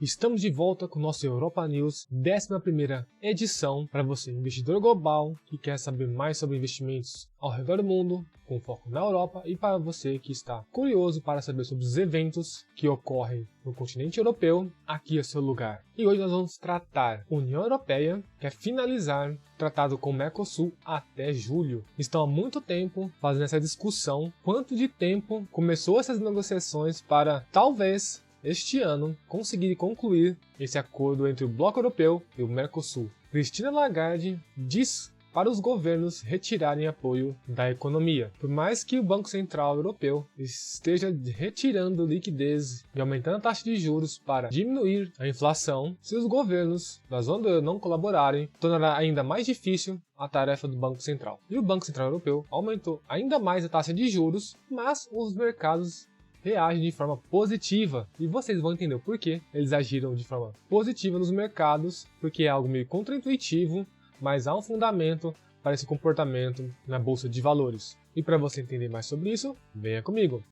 Estamos de volta com o nosso Europa News, 11ª edição, para você, investidor global, que quer saber mais sobre investimentos ao redor do mundo, com foco na Europa, e para você que está curioso para saber sobre os eventos que ocorrem no continente europeu, aqui é seu lugar. E hoje nós vamos tratar União Europeia, quer finalizar o tratado com o Mercosul até julho. Estão há muito tempo fazendo essa discussão, quanto de tempo começou essas negociações para talvez este ano conseguir concluir esse acordo entre o Bloco Europeu e o Mercosul. Christine Lagarde diz para os governos retirarem apoio da economia. Por mais que o Banco Central Europeu esteja retirando liquidez e aumentando a taxa de juros para diminuir a inflação, se os governos da zona do euro não colaborarem, tornará ainda mais difícil a tarefa do Banco Central. E o Banco Central Europeu aumentou ainda mais a taxa de juros, mas os mercados reagem de forma positiva, e vocês vão entender o porquê eles agiram de forma positiva nos mercados, porque é algo meio contraintuitivo, mas há um fundamento para esse comportamento na Bolsa de Valores. E para você entender mais sobre isso, venha comigo!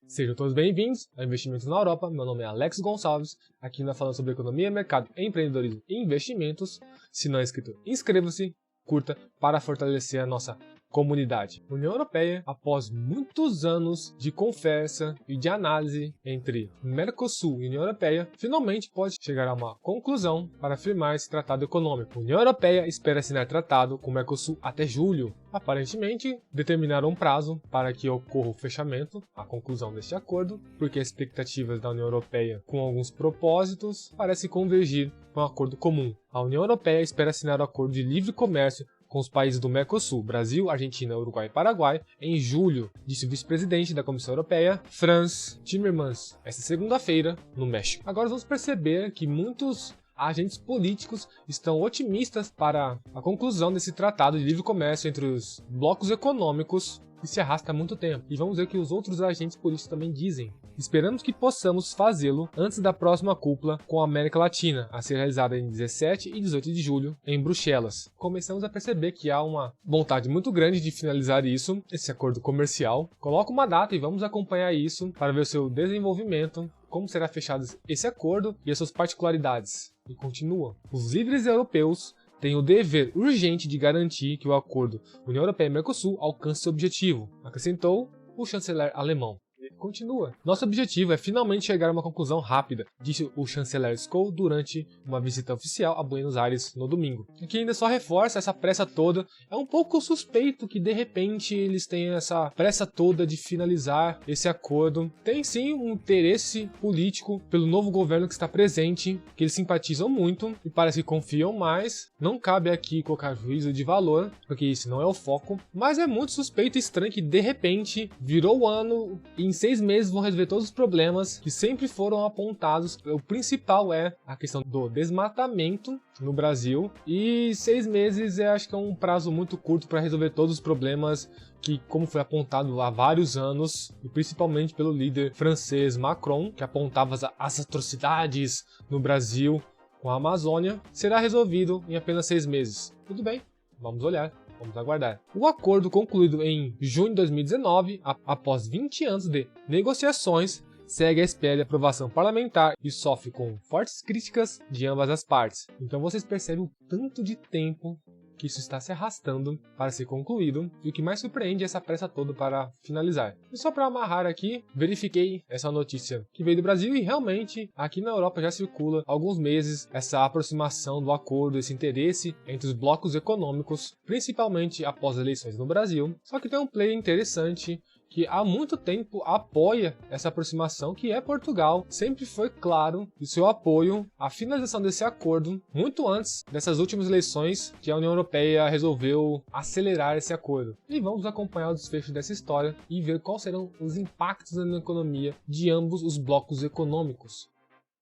Sejam todos bem-vindos a Investimentos na Europa. Meu nome é Alex Gonçalves. Aqui nós falamos sobre economia, mercado, empreendedorismo e investimentos. Se não é inscrito, inscreva-se, curta para fortalecer a nossa comunidade. União Europeia, após muitos anos de conversa e de análise entre Mercosul e União Europeia, finalmente pode chegar a uma conclusão para firmar esse tratado econômico. A União Europeia espera assinar tratado com o Mercosul até julho. Aparentemente, determinaram um prazo para que ocorra o fechamento, a conclusão deste acordo, porque as expectativas da União Europeia com alguns propósitos parecem convergir para um acordo comum. A União Europeia espera assinar o acordo de livre comércio com os países do Mercosul, Brasil, Argentina, Uruguai e Paraguai, em julho, disse o vice-presidente da Comissão Europeia, Frans Timmermans, esta segunda-feira, no México. Agora vamos perceber que muitos agentes políticos estão otimistas para a conclusão desse tratado de livre comércio entre os blocos econômicos que se arrasta há muito tempo. E vamos ver o que os outros agentes políticos também dizem. Esperamos que possamos fazê-lo antes da próxima cúpula com a América Latina, a ser realizada em 17 e 18 de julho em Bruxelas. Começamos a perceber que há uma vontade muito grande de finalizar isso, esse acordo comercial. Coloca uma data e vamos acompanhar isso para ver o seu desenvolvimento, como será fechado esse acordo e as suas particularidades. E continua. Os líderes europeus tem o dever urgente de garantir que o acordo União Europeia e Mercosul alcance seu objetivo, acrescentou o chanceler alemão. Ele continua. Nosso objetivo é finalmente chegar a uma conclusão rápida, disse o chanceler Scholz durante uma visita oficial a Buenos Aires no domingo. Aqui ainda só reforça essa pressa toda. É um pouco suspeito que de repente eles tenham essa pressa toda de finalizar esse acordo. Tem sim um interesse político pelo novo governo que está presente, que eles simpatizam muito e parece que confiam mais. Não cabe aqui colocar juízo de valor, porque isso não é o foco, mas é muito suspeito e estranho que de repente virou o ano e em 6 meses vão resolver todos os problemas que sempre foram apontados. O principal é a questão do desmatamento no Brasil, e 6 meses acho que é um prazo muito curto para resolver todos os problemas que, como foi apontado há vários anos, e principalmente pelo líder francês Macron, que apontava as atrocidades no Brasil com a Amazônia, será resolvido em apenas 6 meses. Tudo bem, vamos olhar. Vamos aguardar. O acordo concluído em junho de 2019, após 20 anos de negociações, segue à espera de aprovação parlamentar e sofre com fortes críticas de ambas as partes. Então vocês percebem o tanto de tempo que isso está se arrastando para ser concluído, e o que mais surpreende é essa pressa toda para finalizar. E só para amarrar aqui, verifiquei essa notícia que veio do Brasil e realmente aqui na Europa já circula há alguns meses essa aproximação do acordo, esse interesse entre os blocos econômicos, principalmente após as eleições no Brasil. Só que tem um player interessante que há muito tempo apoia essa aproximação, que é Portugal. Sempre foi claro o seu apoio à finalização desse acordo, muito antes dessas últimas eleições que a União Europeia resolveu acelerar esse acordo. E vamos acompanhar o desfecho dessa história e ver quais serão os impactos na economia de ambos os blocos econômicos.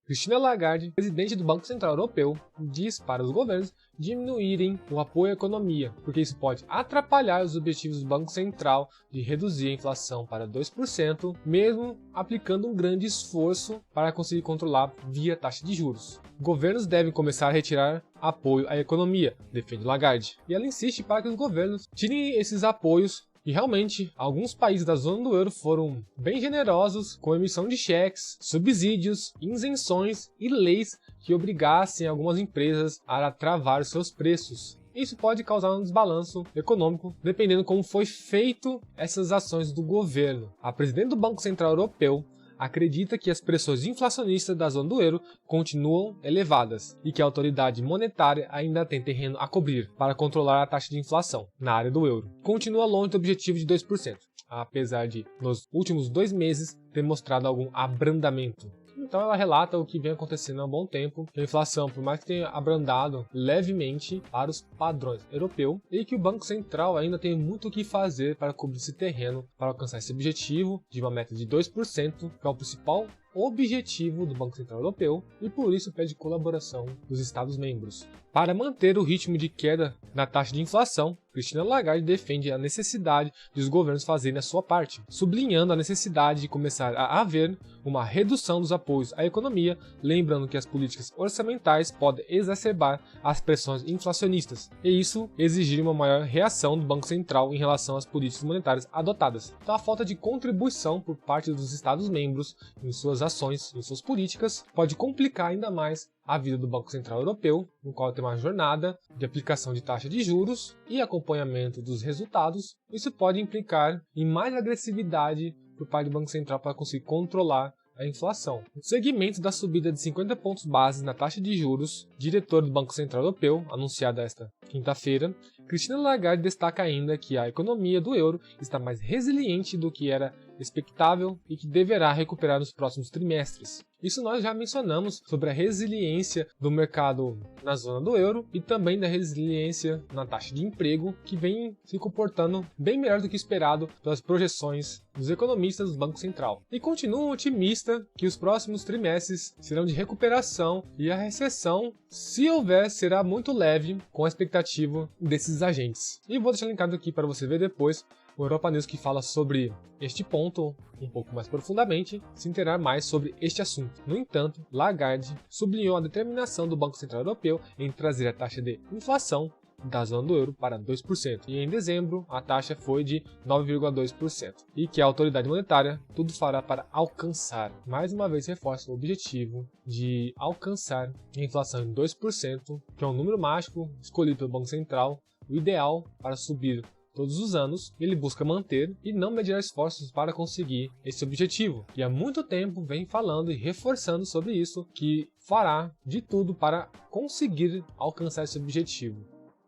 Christine Lagarde, presidente do Banco Central Europeu, diz para os governos diminuírem o apoio à economia, porque isso pode atrapalhar os objetivos do Banco Central de reduzir a inflação para 2%, mesmo aplicando um grande esforço para conseguir controlar via taxa de juros. Governos devem começar a retirar apoio à economia, defende Lagarde. E ela insiste para que os governos tirem esses apoios E realmente, alguns países da zona do euro foram bem generosos com emissão de cheques, subsídios, isenções e leis que obrigassem algumas empresas a travar seus preços. Isso pode causar um desbalanço econômico, dependendo como foi feito essas ações do governo. A presidente do Banco Central Europeu acredita que as pressões inflacionistas da zona do euro continuam elevadas e que a autoridade monetária ainda tem terreno a cobrir para controlar a taxa de inflação na área do euro. Continua longe do objetivo de 2%, apesar de, nos últimos 2 meses, ter mostrado algum abrandamento. Então ela relata o que vem acontecendo há um bom tempo, que a inflação, por mais que tenha abrandado levemente para os padrões europeus, e que o Banco Central ainda tem muito o que fazer para cobrir esse terreno, para alcançar esse objetivo de uma meta de 2%, que é o principal objetivo do Banco Central Europeu, e por isso pede colaboração dos Estados-membros. Para manter o ritmo de queda na taxa de inflação, Christine Lagarde defende a necessidade de os governos fazerem a sua parte, sublinhando a necessidade de começar a haver uma redução dos apoios à economia, lembrando que as políticas orçamentais podem exacerbar as pressões inflacionistas, e isso exigir uma maior reação do Banco Central em relação às políticas monetárias adotadas. Então a falta de contribuição por parte dos Estados-membros em suas ações, em suas políticas, pode complicar ainda mais a vida do Banco Central Europeu, no qual tem uma jornada de aplicação de taxa de juros e acompanhamento dos resultados. Isso pode implicar em mais agressividade por parte do Banco Central para conseguir controlar a inflação. No segmento da subida de 50 pontos base na taxa de juros, diretor do Banco Central Europeu, anunciada esta quinta-feira, Christine Lagarde destaca ainda que a economia do euro está mais resiliente do que era expectável e que deverá recuperar nos próximos trimestres. Isso nós já mencionamos sobre a resiliência do mercado na zona do euro e também da resiliência na taxa de emprego, que vem se comportando bem melhor do que esperado pelas projeções dos economistas do Banco Central. E continua otimista que os próximos trimestres serão de recuperação e a recessão, se houver, será muito leve com a expectativa desses agentes. E vou deixar linkado aqui para você ver depois o Europa News, que fala sobre este ponto um pouco mais profundamente, se inteirar mais sobre este assunto. No entanto, Lagarde sublinhou a determinação do Banco Central Europeu em trazer a taxa de inflação da zona do euro para 2%, e em dezembro a taxa foi de 9,2%, e que a autoridade monetária tudo fará para alcançar. Mais uma vez reforça o objetivo de alcançar a inflação em 2%, que é um número mágico escolhido pelo Banco Central, o ideal para subir todos os anos. Ele busca manter e não mediar esforços para conseguir esse objetivo. E há muito tempo vem falando e reforçando sobre isso, que fará de tudo para conseguir alcançar esse objetivo.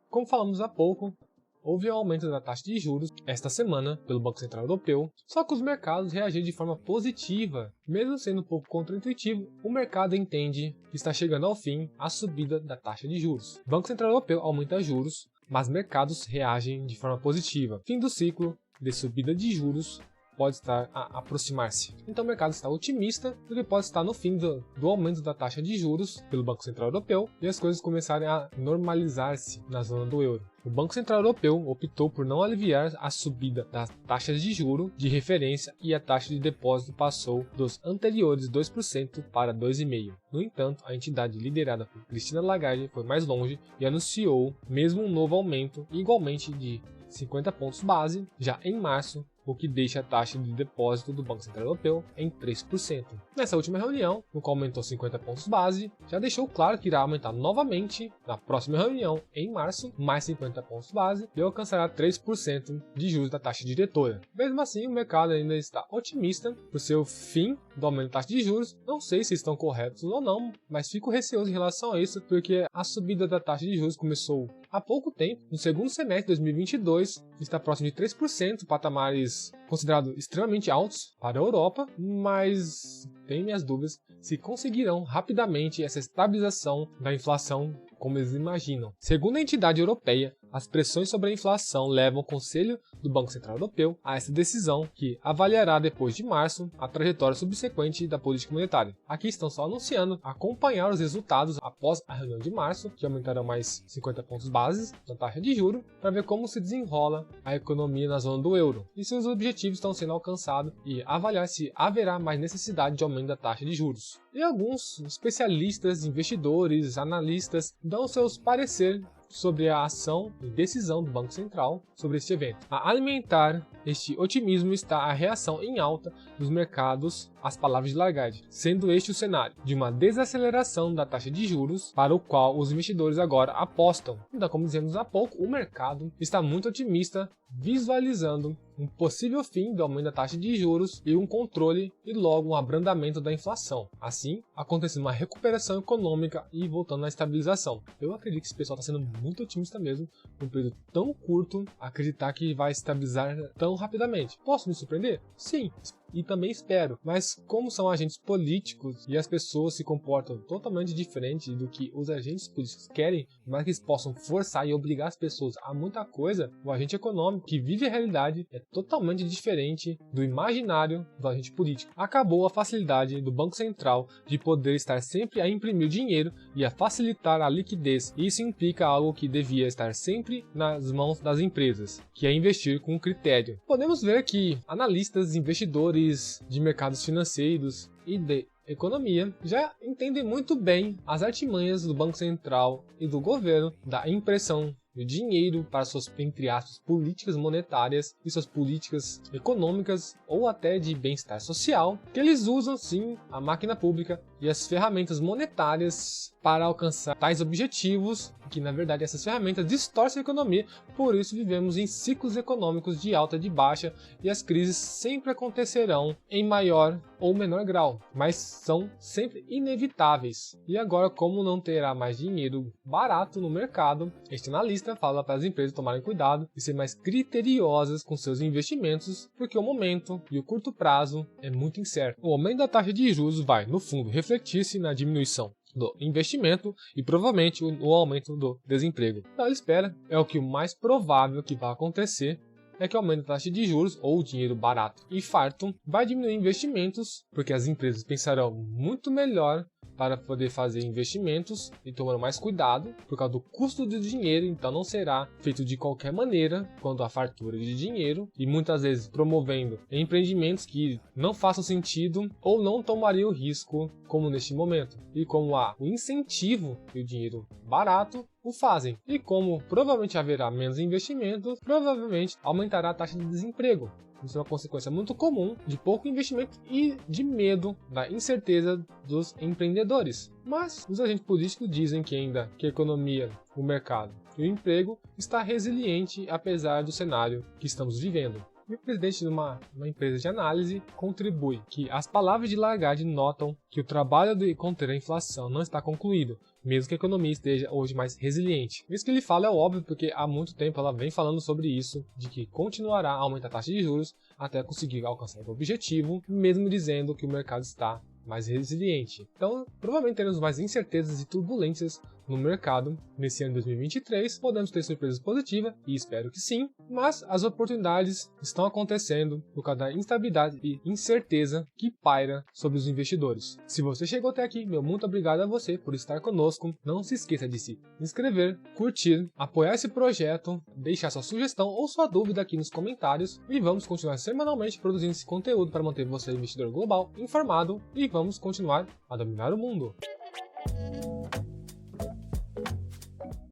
Como falamos há pouco, houve um aumento da taxa de juros esta semana pelo Banco Central Europeu, só que os mercados reagiram de forma positiva. Mesmo sendo um pouco contraintuitivo, o mercado entende que está chegando ao fim a subida da taxa de juros. O Banco Central Europeu aumenta juros, mas mercados reagem de forma positiva. Fim do ciclo de subida de juros pode estar a aproximar-se. Então o mercado está otimista do que pode estar no fim do aumento da taxa de juros pelo Banco Central Europeu e as coisas começarem a normalizar-se na zona do euro. O Banco Central Europeu optou por não aliviar a subida das taxas de juro de referência e a taxa de depósito passou dos anteriores 2% para 2,5%. No entanto, a entidade liderada por Christine Lagarde foi mais longe e anunciou mesmo um novo aumento, igualmente de 50 pontos base, já em março, o que deixa a taxa de depósito do Banco Central Europeu em 3%. Nessa última reunião, no qual aumentou 50 pontos base, já deixou claro que irá aumentar novamente na próxima reunião, em março, mais 50 pontos base, e alcançará 3% de juros da taxa diretora. Mesmo assim, o mercado ainda está otimista por seu fim do aumento da taxa de juros. Não sei se estão corretos ou não, mas fico receoso em relação a isso, porque a subida da taxa de juros começou há pouco tempo. No segundo semestre de 2022, está próximo de 3%, patamares considerados extremamente altos para a Europa, mas tenho minhas dúvidas se conseguirão rapidamente essa estabilização da inflação como eles imaginam. Segundo a entidade europeia, as pressões sobre a inflação levam o Conselho do Banco Central Europeu a essa decisão, que avaliará depois de março a trajetória subsequente da política monetária. Aqui estão só anunciando acompanhar os resultados após a reunião de março, que aumentarão mais 50 pontos bases na taxa de juros, para ver como se desenrola a economia na zona do euro e se os objetivos estão sendo alcançados e avaliar se haverá mais necessidade de aumento da taxa de juros. E alguns especialistas, investidores, analistas dão seus pareceres sobre a ação e decisão do Banco Central sobre este evento. A alimentar este otimismo está a reação em alta dos mercados às palavras de Lagarde, sendo este o cenário de uma desaceleração da taxa de juros para o qual os investidores agora apostam. Então, como dizemos há pouco, o mercado está muito otimista, visualizando um possível fim do aumento da taxa de juros e um controle e logo um abrandamento da inflação. Assim, acontecendo uma recuperação econômica e voltando à estabilização. Eu acredito que esse pessoal está sendo muito otimista mesmo, num período tão curto, acreditar que vai estabilizar tão rapidamente. Posso me surpreender? Sim. E também espero, mas como são agentes políticos e as pessoas se comportam totalmente diferente do que os agentes políticos querem, mas que eles possam forçar e obrigar as pessoas a muita coisa, o agente econômico que vive a realidade é totalmente diferente do imaginário do agente político. Acabou a facilidade do Banco Central de poder estar sempre a imprimir dinheiro e a facilitar a liquidez. Isso implica algo que devia estar sempre nas mãos das empresas, que é investir com critério. Podemos ver que analistas, investidores de mercados financeiros e de economia já entendem muito bem as artimanhas do Banco Central e do governo da impressão de dinheiro para suas, entre aspas, políticas monetárias e suas políticas econômicas ou até de bem-estar social, que eles usam sim a máquina pública e as ferramentas monetárias para alcançar tais objetivos, que na verdade essas ferramentas distorcem a economia, por isso vivemos em ciclos econômicos de alta e de baixa e as crises sempre acontecerão em maior ou menor grau, mas são sempre inevitáveis. E agora, como não terá mais dinheiro barato no mercado, este analista fala para as empresas tomarem cuidado e ser mais criteriosas com seus investimentos, porque o momento e o curto prazo é muito incerto. O aumento da taxa de juros vai, no fundo, refletir-se na diminuição do investimento e provavelmente o aumento do desemprego. Então, ele espera, é o que o mais provável que vai acontecer, é que o aumento da taxa de juros ou dinheiro barato e farto vai diminuir investimentos, porque as empresas pensarão muito melhor para poder fazer investimentos e tomarão mais cuidado por causa do custo do dinheiro, então não será feito de qualquer maneira quando há fartura de dinheiro e muitas vezes promovendo empreendimentos que não façam sentido ou não tomariam risco como neste momento. E como há o incentivo e o dinheiro barato, o fazem. E como provavelmente haverá menos investimentos, provavelmente aumentará a taxa de desemprego. Isso é uma consequência muito comum de pouco investimento e de medo da incerteza dos empreendedores. Mas os agentes políticos dizem que ainda que a economia, o mercado e o emprego está resiliente apesar do cenário que estamos vivendo. E o presidente de uma empresa de análise contribui que as palavras de Lagarde notam que o trabalho de conter a inflação não está concluído, mesmo que a economia esteja hoje mais resiliente. Isso que ele fala é óbvio, porque há muito tempo ela vem falando sobre isso, de que continuará a aumentar a taxa de juros até conseguir alcançar o objetivo, mesmo dizendo que o mercado está mais resiliente. Então, provavelmente teremos mais incertezas e turbulências no mercado nesse ano de 2023. Podemos ter surpresas positivas, e espero que sim, mas as oportunidades estão acontecendo por causa da instabilidade e incerteza que paira sobre os investidores. Se você chegou até aqui, meu muito obrigado a você por estar conosco. Não se esqueça de se inscrever, curtir, apoiar esse projeto, deixar sua sugestão ou sua dúvida aqui nos comentários e vamos continuar semanalmente produzindo esse conteúdo para manter você, investidor global, informado e vamos continuar a dominar o mundo.